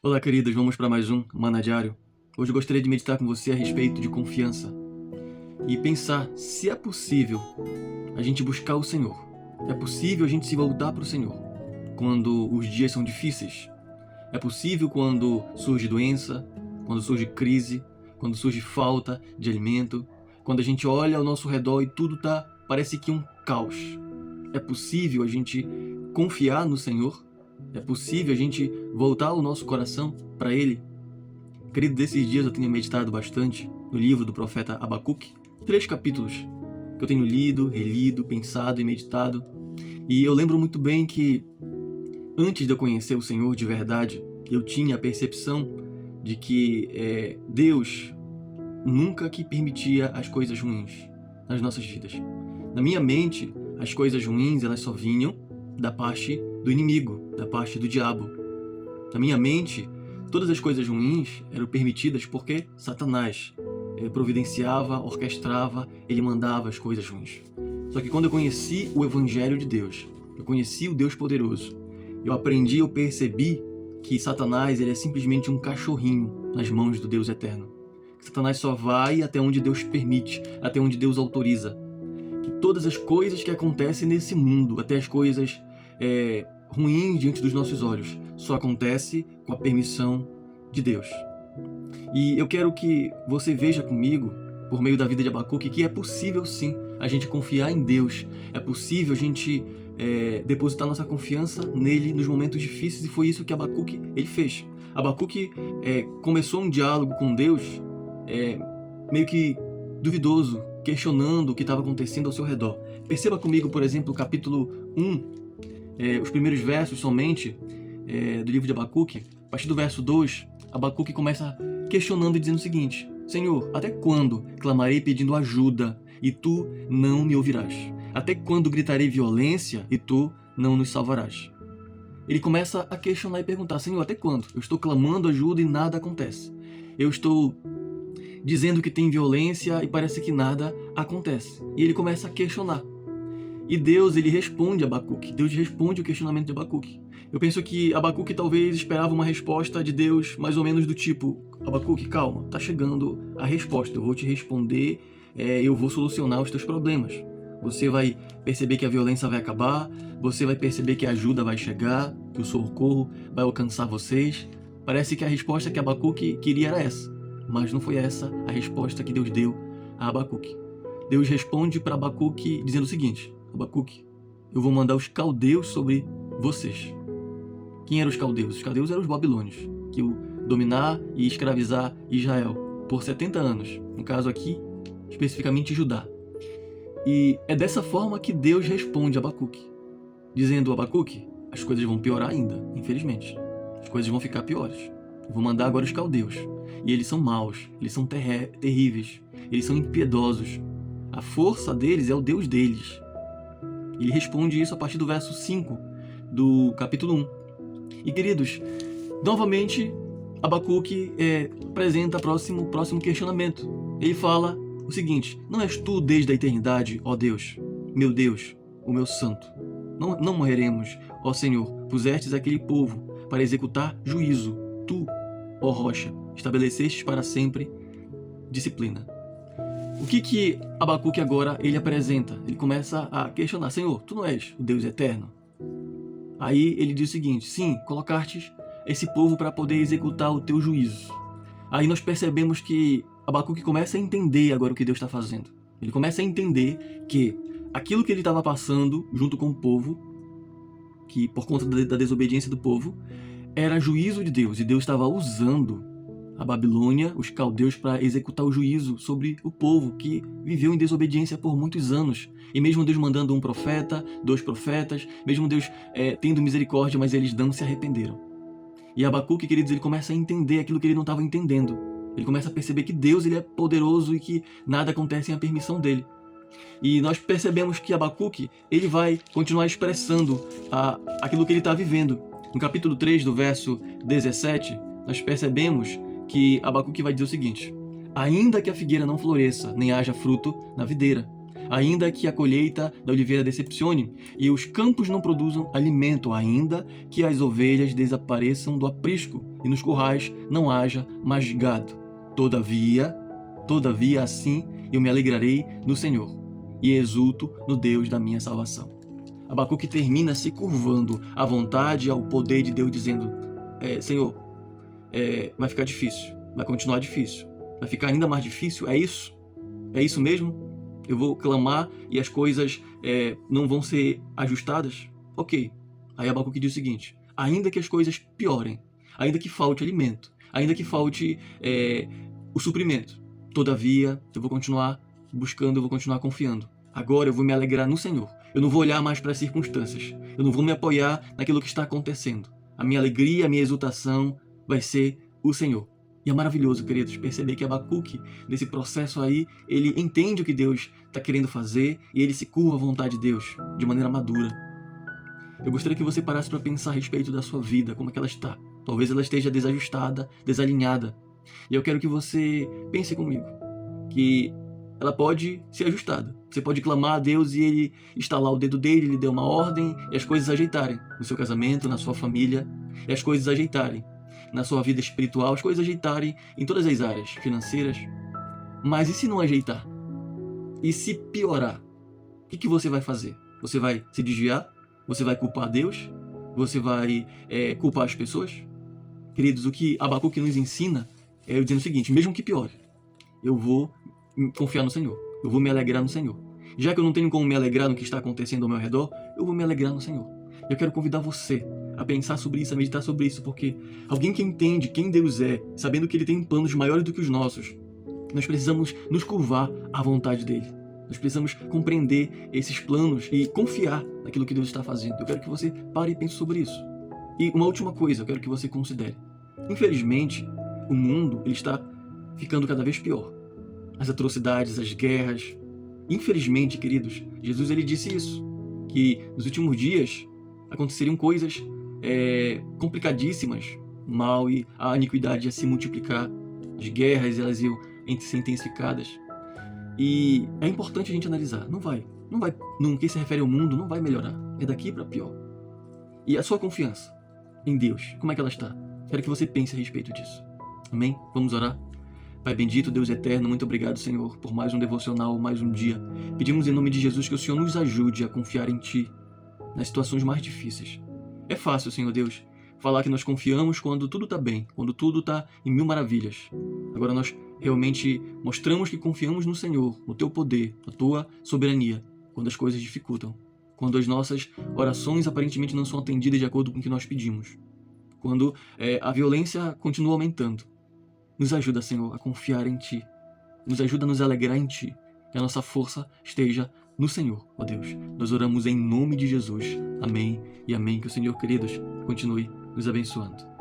Olá, queridos, vamos para mais um Maná Diário. Hoje eu gostaria de meditar com você a respeito de confiança e pensar se é possível a gente buscar o Senhor. É possível a gente se voltar para o Senhor quando os dias são difíceis. É possível quando surge doença, quando surge crise, quando surge falta de alimento, quando a gente olha ao nosso redor e tudo parece que um caos. É possível a gente confiar no Senhor? É possível a gente voltar o nosso coração para Ele? Querido, desses dias eu tenho meditado bastante no livro do profeta Abacuque, 3 capítulos que eu tenho lido, relido, pensado e meditado. E eu lembro muito bem que antes de eu conhecer o Senhor de verdade, eu tinha a percepção de que Deus nunca que permitia as coisas ruins nas nossas vidas. Na minha mente, as coisas ruins elas só vinham da parte do inimigo, da parte do diabo. Na minha mente, todas as coisas ruins eram permitidas porque Satanás providenciava, orquestrava, ele mandava as coisas ruins. Só que quando eu conheci o Evangelho de Deus, eu conheci o Deus poderoso, eu percebi que Satanás ele é simplesmente um cachorrinho nas mãos do Deus eterno. Que Satanás só vai até onde Deus permite, até onde Deus autoriza. Que todas as coisas que acontecem nesse mundo, até as coisas ruins diante dos nossos olhos, só acontece com a permissão de Deus. E eu quero que você veja comigo, por meio da vida de Abacuque, que é possível sim a gente confiar em Deus. É possível a gente depositar nossa confiança nele nos momentos difíceis, e foi isso que Abacuque ele fez. Abacuque começou um diálogo com Deus meio que duvidoso, questionando o que estava acontecendo ao seu redor. Perceba comigo, por exemplo, o capítulo 1, os primeiros versos somente do livro de Abacuque. A partir do verso 2, Abacuque começa questionando e dizendo o seguinte: Senhor, até quando clamarei pedindo ajuda e tu não me ouvirás? Até quando gritarei violência e tu não nos salvarás? Ele começa a questionar e perguntar: Senhor, até quando? Eu estou clamando ajuda e nada acontece. Eu estou dizendo que tem violência e parece que nada acontece. E ele começa a questionar. E Deus, ele responde a Abacuque. Deus responde o questionamento de Abacuque. Eu penso que Abacuque talvez esperava uma resposta de Deus mais ou menos do tipo: Abacuque, calma, tá chegando a resposta, eu vou te responder, eu vou solucionar os teus problemas. Você vai perceber que a violência vai acabar, você vai perceber que a ajuda vai chegar, que o socorro vai alcançar vocês. Parece que a resposta que Abacuque queria era essa, mas não foi essa a resposta que Deus deu a Abacuque. Deus responde para Abacuque dizendo o seguinte: Abacuque, eu vou mandar os caldeus sobre vocês. Quem eram os caldeus? Os caldeus eram os babilônios, que iam dominar e escravizar Israel por 70 anos. No caso aqui, especificamente Judá. E é dessa forma que Deus responde a Abacuque, dizendo: Abacuque, as coisas vão piorar ainda, infelizmente. As coisas vão ficar piores. Eu vou mandar agora os caldeus. E eles são maus, eles são terríveis, eles são impiedosos. A força deles é o Deus deles. Ele responde isso a partir do verso 5 do capítulo 1. E queridos, novamente Abacuque apresenta próximo questionamento. Ele fala o seguinte: não és tu desde a eternidade, ó Deus, o meu santo? Não morreremos, ó Senhor, pusestes aquele povo para executar juízo. Tu, ó rocha, estabelecestes para sempre disciplina. O que Abacuque agora ele apresenta? Ele começa a questionar: Senhor, tu não és o Deus eterno? Aí ele diz o seguinte: sim, colocastes esse povo para poder executar o teu juízo. Aí nós percebemos que Abacuque começa a entender agora o que Deus está fazendo. Ele começa a entender que aquilo que ele estava passando junto com o povo, que por conta da desobediência do povo, era juízo de Deus, e Deus estava usando a Babilônia, os caldeus, para executar o juízo sobre o povo que viveu em desobediência por muitos anos. E mesmo Deus mandando um profeta, 2 profetas, mesmo Deus tendo misericórdia, mas eles não se arrependeram. E Abacuque, queridos, ele começa a entender aquilo que ele não estava entendendo. Ele começa a perceber que Deus ele é poderoso e que nada acontece sem a permissão dele. E nós percebemos que Abacuque ele vai continuar expressando aquilo que ele está vivendo. No capítulo 3, do verso 17, nós percebemos que Abacuque vai dizer o seguinte: ainda que a figueira não floresça, nem haja fruto na videira, Ainda que a colheita da oliveira decepcione e os campos não produzam alimento, ainda que as ovelhas desapareçam do aprisco e nos currais não haja mais gado. Todavia, assim eu me alegrarei no Senhor e exulto no Deus da minha salvação. Abacuque termina se curvando à vontade e ao poder de Deus, dizendo: Senhor, vai ficar difícil, vai continuar difícil, vai ficar ainda mais difícil, é isso? É isso mesmo? Eu vou clamar e as coisas não vão ser ajustadas? Ok. Aí Abacuque diz o seguinte: ainda que as coisas piorem, ainda que falte alimento, ainda que falte o suprimento, todavia eu vou continuar buscando, eu vou continuar confiando. Agora eu vou me alegrar no Senhor. Eu não vou olhar mais para as circunstâncias. Eu não vou me apoiar naquilo que está acontecendo. A minha alegria, a minha exultação vai ser o Senhor. E é maravilhoso, queridos, perceber que Abacuque, nesse processo aí, ele entende o que Deus está querendo fazer e ele se curva à vontade de Deus de maneira madura. Eu gostaria que você parasse para pensar a respeito da sua vida, como é que ela está. Talvez ela esteja desajustada, desalinhada. E eu quero que você pense comigo que ela pode ser ajustada. Você pode clamar a Deus e Ele estalar o dedo dele, Ele deu uma ordem e as coisas ajeitarem no seu casamento, na sua família, e as coisas ajeitarem na sua vida espiritual, as coisas ajeitarem em todas as áreas financeiras. Mas e se não ajeitar? E se piorar? O que você vai fazer? Você vai se desviar? Você vai culpar Deus? Você vai culpar as pessoas? Queridos, o que Abacuque nos ensina é dizendo o seguinte: mesmo que piore, eu vou confiar no Senhor. Eu vou me alegrar no Senhor. Já que eu não tenho como me alegrar no que está acontecendo ao meu redor, eu vou me alegrar no Senhor. Eu quero convidar você a pensar sobre isso, a meditar sobre isso, porque alguém que entende quem Deus é, sabendo que Ele tem planos maiores do que os nossos, nós precisamos nos curvar à vontade dEle. Nós precisamos compreender esses planos e confiar naquilo que Deus está fazendo. Eu quero que você pare e pense sobre isso. E uma última coisa, eu quero que você considere. Infelizmente, o mundo ele está ficando cada vez pior. As atrocidades, as guerras. Infelizmente, queridos, Jesus ele disse isso, que nos últimos dias aconteceriam coisas complicadíssimas, mal e a iniquidade ia se multiplicar, as guerras elas iam ser intensificadas. E é importante a gente analisar, não vai, no que se refere ao mundo, não vai melhorar, é daqui para pior. E a sua confiança em Deus, como é que ela está? Quero que você pense a respeito disso. Amém? Vamos orar? Pai bendito, Deus eterno, muito obrigado, Senhor, por mais um devocional, mais um dia. Pedimos em nome de Jesus que o Senhor nos ajude a confiar em Ti nas situações mais difíceis. É fácil, Senhor Deus, falar que nós confiamos quando tudo está bem, quando tudo está em mil maravilhas. Agora nós realmente mostramos que confiamos no Senhor, no Teu poder, na Tua soberania, quando as coisas dificultam, quando as nossas orações aparentemente não são atendidas de acordo com o que nós pedimos, quando a violência continua aumentando. Nos ajuda, Senhor, a confiar em Ti. Nos ajuda a nos alegrar em Ti. Que a nossa força esteja no Senhor, ó Deus. Nós oramos em nome de Jesus. Amém e amém. Que o Senhor, queridos, continue nos abençoando.